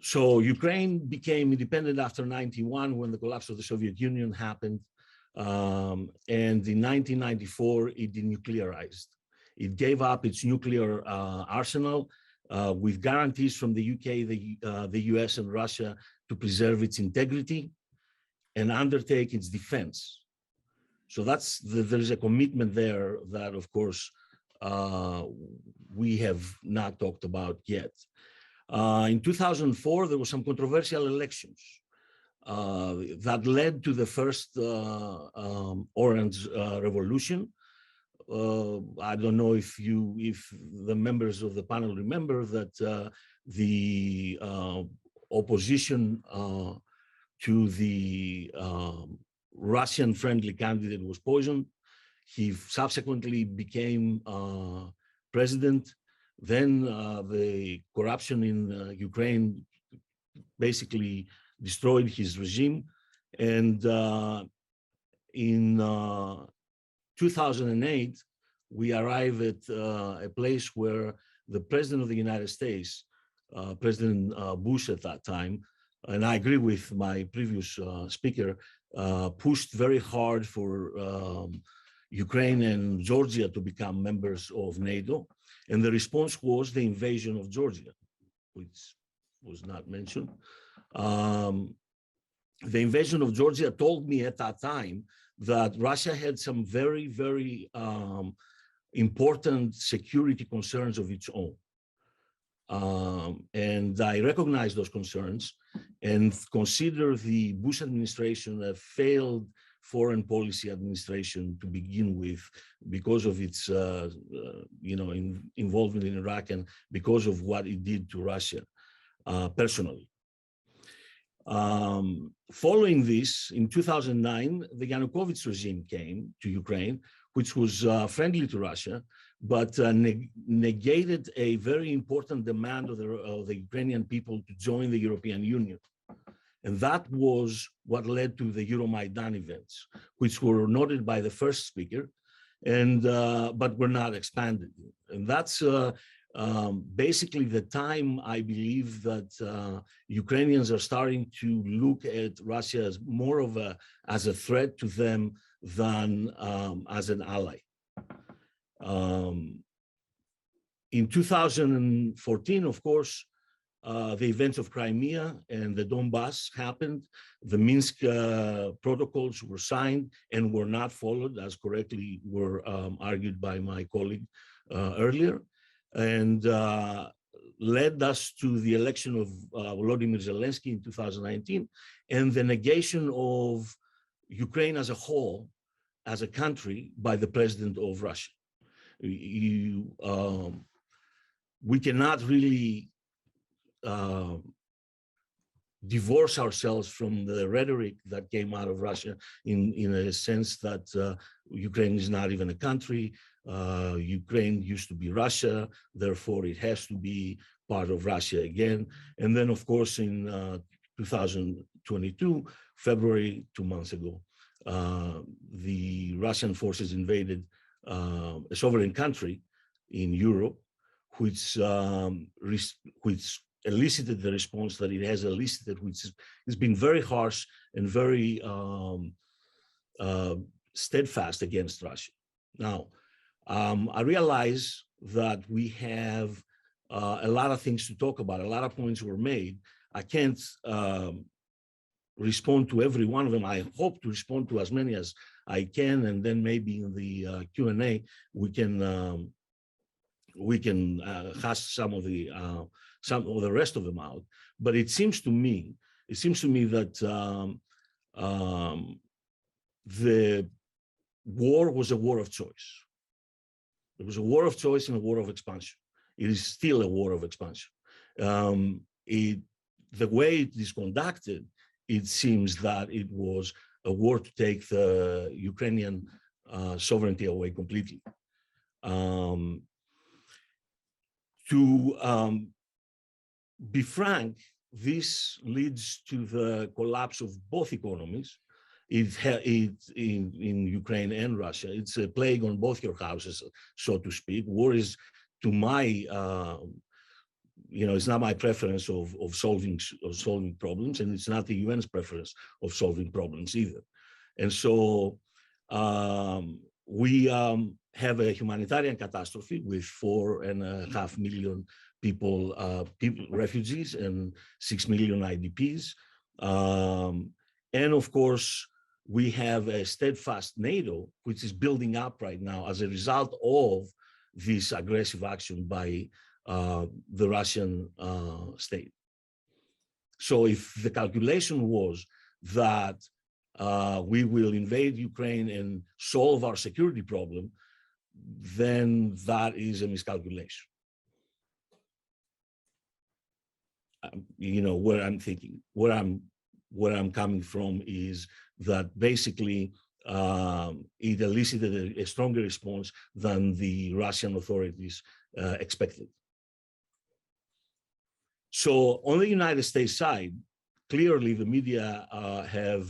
So Ukraine became independent after 91 when the collapse of the Soviet Union happened. And in 1994, it denuclearized. It gave up its nuclear arsenal with guarantees from the UK, the US, and Russia to preserve its integrity and undertake its defense. So there's a commitment there that, of course, we have not talked about yet. In 2004, there were some controversial elections that led to the first Orange Revolution. I don't know if the members of the panel remember that the opposition to the Russian-friendly candidate was poisoned. He subsequently became president. Then the corruption in Ukraine basically destroyed his regime. And in 2008, we arrive at a place where the president of the United States, President Bush at that time, and I agree with my previous speaker, pushed very hard for Ukraine and Georgia to become members of NATO. And the response was the invasion of Georgia, which was not mentioned. The invasion of Georgia told me at that time that Russia had some very, very important security concerns of its own. And I recognize those concerns and consider the Bush administration a failed foreign policy administration to begin with, because of its involvement in Iraq and because of what it did to Russia personally. Following this, in 2009, the Yanukovych regime came to Ukraine, which was friendly to Russia, but negated a very important demand of the Ukrainian people to join the European Union. And that was what led to the Euromaidan events, which were noted by the first speaker, and but were not expanded. And that's basically the time I believe that Ukrainians are starting to look at Russia as more of as a threat to them than as an ally. In 2014, of course, the events of Crimea and the Donbass happened. The Minsk protocols were signed and were not followed, as correctly were argued by my colleague earlier, and led us to the election of Volodymyr Zelensky in 2019 and the negation of Ukraine as a whole, as a country, by the president of Russia. We cannot really divorce ourselves from the rhetoric that came out of Russia in a sense that Ukraine is not even a country. Ukraine used to be Russia, therefore it has to be part of Russia again. And then, of course, in 2022, February, 2 months ago, the Russian forces invaded a sovereign country in Europe, which elicited the response that it has elicited, which has been very harsh and very steadfast against Russia. Now, I realize that we have a lot of things to talk about. A lot of points were made. I can't respond to every one of them. I hope to respond to as many as I can, and then maybe in the Q&A we can hash some of the rest of them out. But it seems to me that the war was a war of choice. It was a war of choice and a war of expansion. It is still a war of expansion. The way it is conducted, it seems that it was a war to take the Ukrainian sovereignty away completely. To be frank, this leads to the collapse of both economies. In Ukraine and Russia, it's a plague on both your houses, so to speak. War is, to my it's not my preference of solving problems, and it's not the UN's preference of solving problems either. And so we have a humanitarian catastrophe with 4.5 million people, refugees, and 6 million IDPs. And of course, we have a steadfast NATO, which is building up right now as a result of this aggressive action by the Russian state. So if the calculation was that we will invade Ukraine and solve our security problem, then that is a miscalculation. Where I'm thinking, where I'm coming from is that basically it elicited a stronger response than the Russian authorities expected. So on the United States side, clearly the media have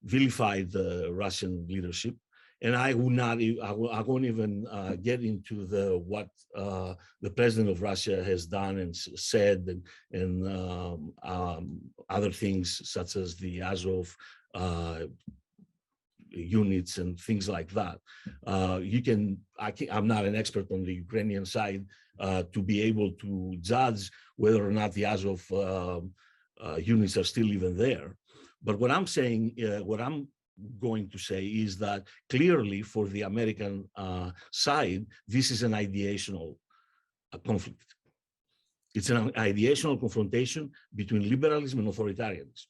vilified the Russian leadership, and I won't even get into what the president of Russia has done and said, and other things such as the Azov units and things like that. I'm not an expert on the Ukrainian side to be able to judge whether or not the Azov units are still even there. But what I'm saying, what I'm going to say is that clearly for the American side, this is an ideational conflict. It's an ideational confrontation between liberalism and authoritarianism.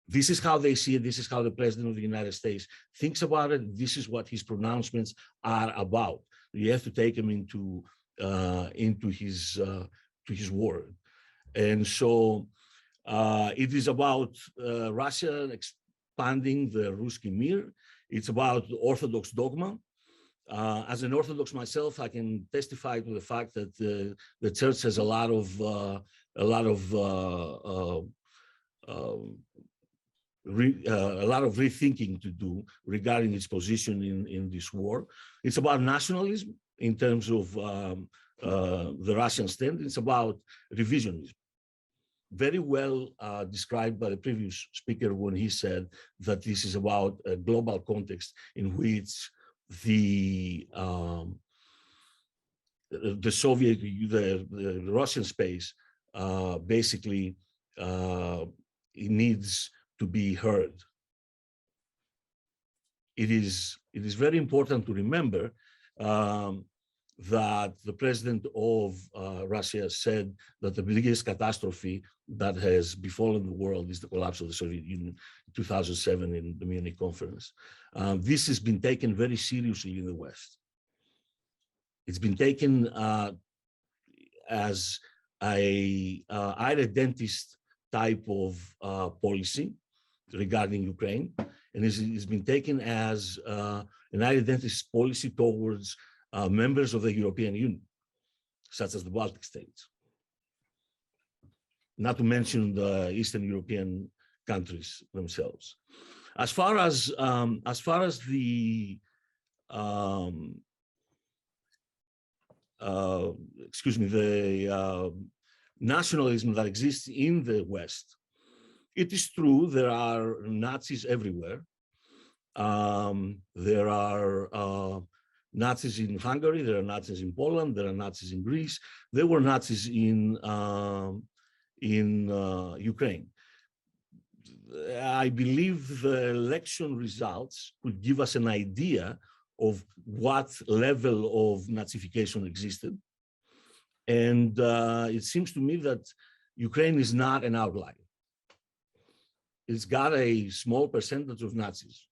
This is how they see it. This is how the president of the United States thinks about it. This is what his pronouncements are about. You have to take him into his word. And so it is about Russia expanding the Ruski Mir. It's about Orthodox dogma. As an Orthodox myself, I can testify to the fact that the church has a lot of rethinking to do regarding its position in this war. It's about nationalism in terms of the Russian stand. It's about revisionism. Very well described by the previous speaker when he said that this is about a global context in which the Soviet, the Russian space basically it needs to be heard. It is very important to remember that the president of Russia said that the biggest catastrophe that has befallen the world is the collapse of the Soviet Union in 2007 in the Munich conference. This has been taken very seriously in the West. It's been taken as a irredentist type of policy regarding Ukraine, and it's been taken as an irredentist policy towards members of the European Union, such as the Baltic states, not to mention the Eastern European countries themselves. As far as the nationalism that exists in the West, it is true there are Nazis everywhere. There are Nazis in Hungary, there are Nazis in Poland, there are Nazis in Greece, there were Nazis in Ukraine. I believe the election results could give us an idea of what level of Nazification existed. And it seems to me that Ukraine is not an outlier. It's got a small percentage of Nazis.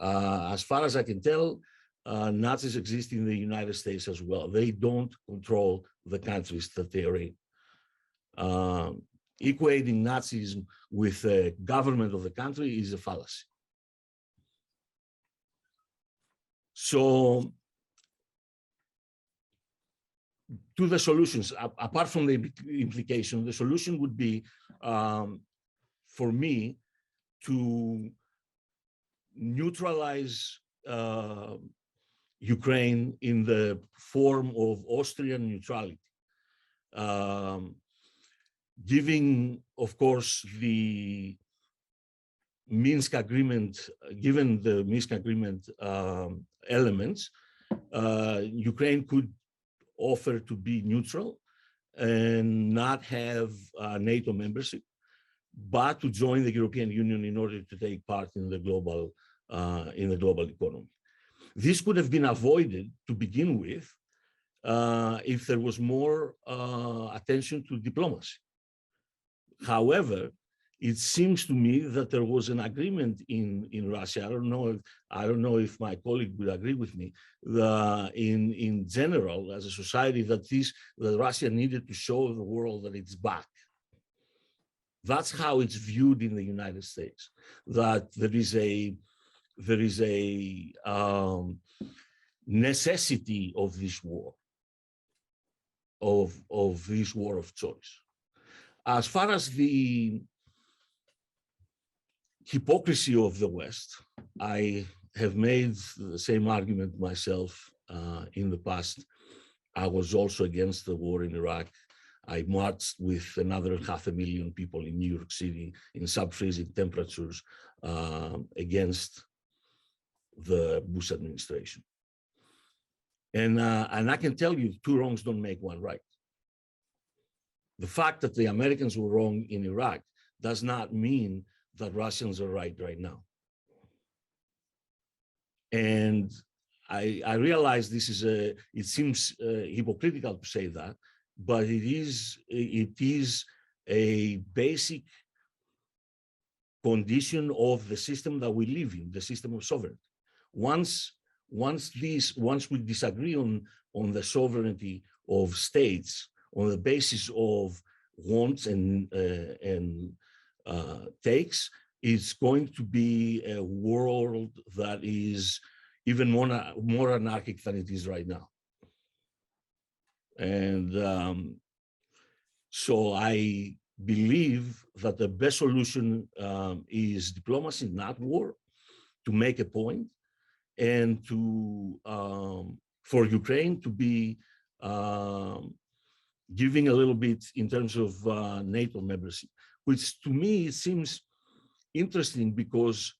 As far as I can tell, Nazis exist in the United States as well. They don't control the countries that they are in. Equating Nazism with the government of the country is a fallacy. So, to the solutions, apart from the implication, the solution would be, for me, to neutralize Ukraine in the form of Austrian neutrality. giving, of course, the Minsk agreement, given the Minsk agreement elements, Ukraine could offer to be neutral and not have NATO membership, but to join the European Union in order to take part in the global economy. This could have been avoided to begin with if there was more attention to diplomacy. However, it seems to me that there was an agreement in Russia. I don't know if my colleague would agree with me. In general, as a society, that Russia needed to show the world that it's back. That's how it's viewed in the United States. That there is a necessity of this war, of this war of choice. As far as the hypocrisy of the West, I have made the same argument myself in the past. I was also against the war in Iraq. I marched with another 500,000 people in New York City in sub-freezing temperatures against the Bush administration. And I can tell you, two wrongs don't make one right. The fact that the Americans were wrong in Iraq does not mean that Russians are right now. And I realize this is it seems hypocritical to say that, but it is a basic condition of the system that we live in, the system of sovereignty. Once we disagree on the sovereignty of states on the basis of wants and takes, it's going to be a world that is even more anarchic than it is right now. And so I believe that the best solution is diplomacy, not war, to make a point, and to for Ukraine to be giving a little bit in terms of NATO membership, which to me seems interesting because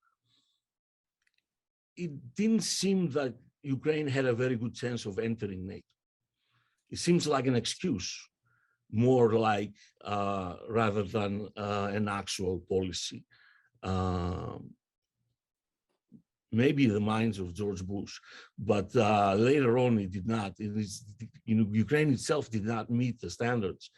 it didn't seem that Ukraine had a very good chance of entering NATO. It seems like an excuse, more like rather than an actual policy. Maybe the minds of George Bush, but later on it did not. Ukraine itself did not meet the standards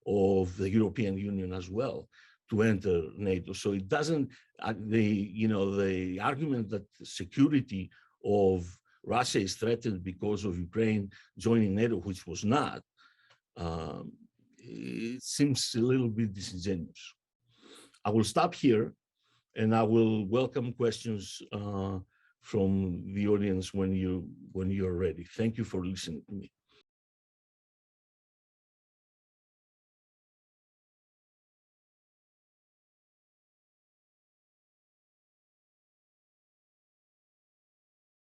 of the European Union as well to enter NATO. So it doesn't. The argument that the security of Russia is threatened because of Ukraine joining NATO, which was not, it seems a little bit disingenuous. I will stop here, and I will welcome questions from the audience when you're ready. Thank you for listening to me.